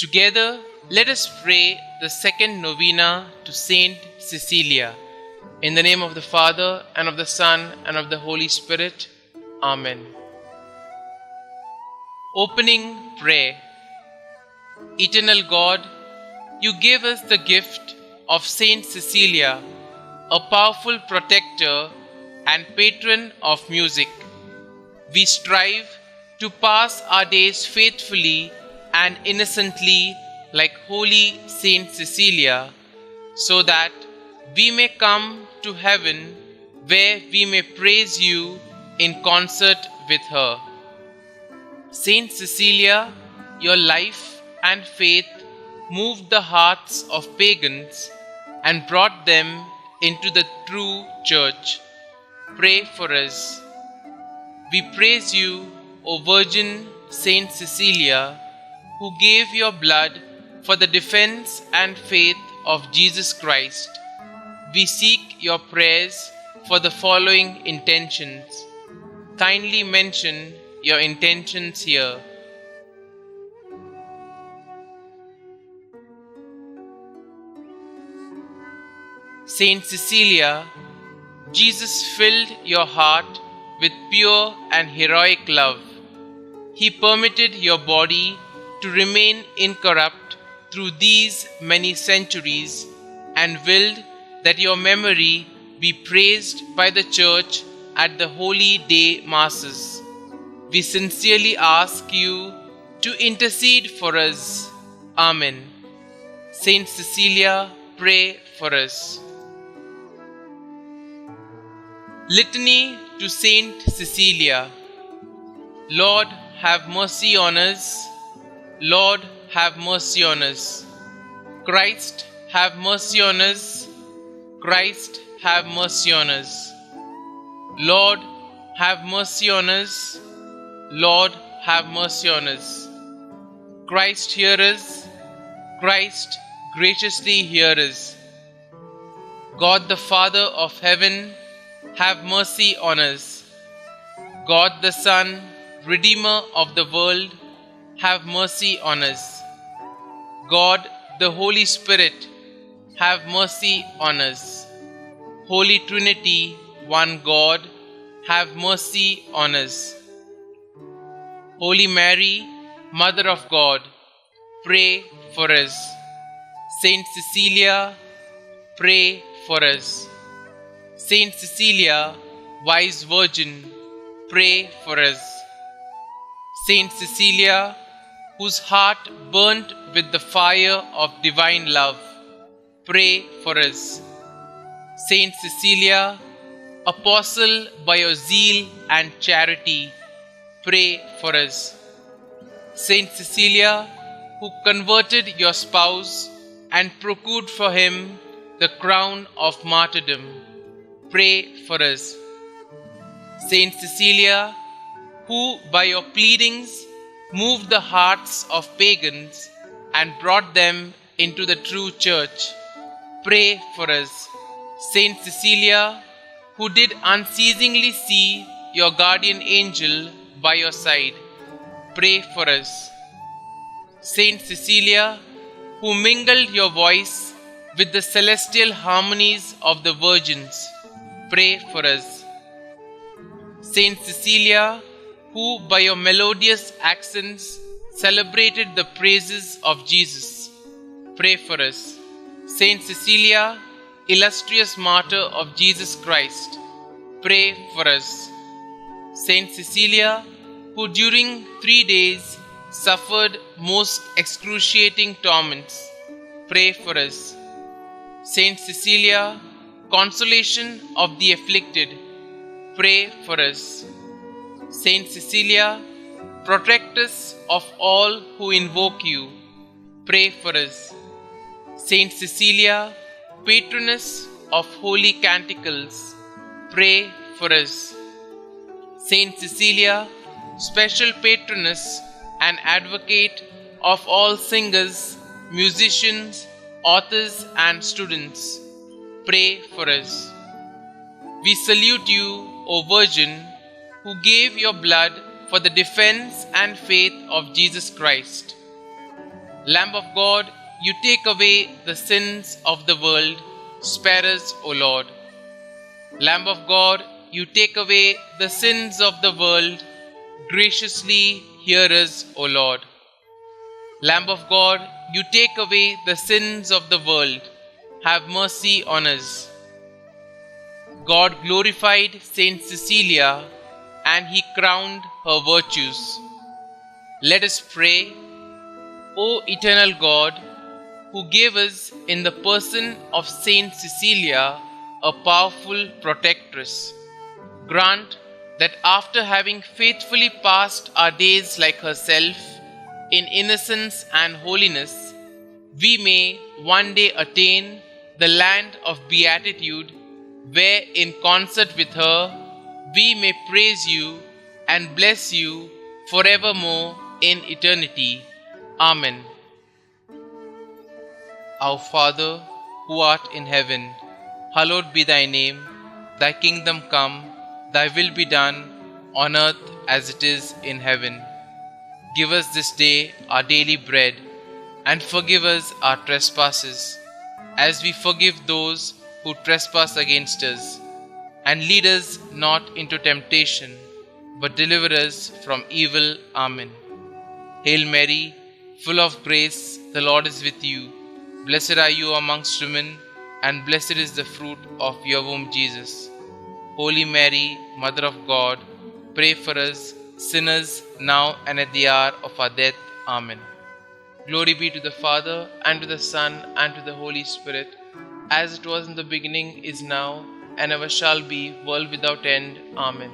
Together, let us pray the second novena to St Cecilia. In the name of the Father, and of the Son, and of the Holy Spirit. Amen. Opening prayer. Eternal God, you gave us the gift of St Cecilia, a powerful protector and patron of music. We strive to pass our days faithfully and innocently like holy St Cecilia, so that we may come to heaven where we may praise you in concert with her. St Cecilia, your life and faith moved the hearts of pagans and brought them into the true church. Pray for us. We praise you, O Virgin St Cecilia, who gave your blood for the defense and faith of Jesus Christ. We seek your prayers for the following intentions. Kindly mention your intentions here. Saint Cecilia, Jesus filled your heart with pure and heroic love. He permitted your body to remain incorrupt through these many centuries and willed that your memory be praised by the Church at the Holy Day Masses. We sincerely ask you to intercede for us. Amen. Saint Cecilia, pray for us. Litany to Saint Cecilia. Lord, have mercy on us. Lord, have mercy on us. Christ, have mercy on us. Christ, have mercy on us. Lord, have mercy on us. Lord, have mercy on us. Christ, hear us. Christ, graciously hear us. God the Father of heaven, have mercy on us. God the Son, Redeemer of the world, have mercy on us. God the Holy Spirit, have mercy on us. Holy Trinity, one God, have mercy on us. Holy Mary, Mother of God, pray for us. Saint Cecilia, pray for us. Saint Cecilia, Wise Virgin, pray for us. Saint Cecilia, whose heart burnt with the fire of divine love, pray for us. Saint Cecilia, Apostle by your zeal and charity, pray for us. Saint Cecilia, who converted your spouse and procured for him the crown of martyrdom, pray for us. Saint Cecilia, who by your pleadings moved the hearts of pagans and brought them into the true church, pray for us. Saint Cecilia, who did unceasingly see your guardian angel by your side, pray for us. Saint Cecilia, who mingled your voice with the celestial harmonies of the virgins, pray for us. Saint Cecilia, who by your melodious accents celebrated the praises of Jesus, pray for us. Saint Cecilia, illustrious martyr of Jesus Christ, pray for us. Saint Cecilia, who during 3 days suffered most excruciating torments, pray for us. Saint Cecilia, consolation of the afflicted, pray for us. Saint Cecilia, protectress of all who invoke you, pray for us. Saint Cecilia, patroness of holy canticles, pray for us. Saint Cecilia, special patroness and advocate of all singers, musicians, authors and students, pray for us. We salute you, O Virgin, who gave your blood for the defense and faith of Jesus Christ. Lamb of God, you take away the sins of the world, spare us, O Lord. Lamb of God, you take away the sins of the world, graciously hear us, O Lord. Lamb of God, you take away the sins of the world, have mercy on us. God glorified St Cecilia, and he crowned her virtues. Let us pray. O eternal God, who gave us in the person of St Cecilia a powerful protectress, grant that after having faithfully passed our days like herself, in innocence and holiness, we may one day attain the land of beatitude, where in concert with her we may praise you and bless you forevermore in eternity. Amen. Our Father, who art in heaven, hallowed be thy name. Thy kingdom come, thy will be done, on earth as it is in heaven. Give us this day our daily bread, and forgive us our trespasses, as we forgive those who trespass against us. And lead us not into temptation, but deliver us from evil. Amen. Hail Mary, full of grace, the Lord is with you. Blessed are you amongst women, and blessed is the fruit of your womb, Jesus. Holy Mary, Mother of God, pray for us sinners now and at the hour of our death. Amen. Glory be to the Father, and to the Son, and to the Holy Spirit, as it was in the beginning, is now, and ever shall be, world without end. Amen.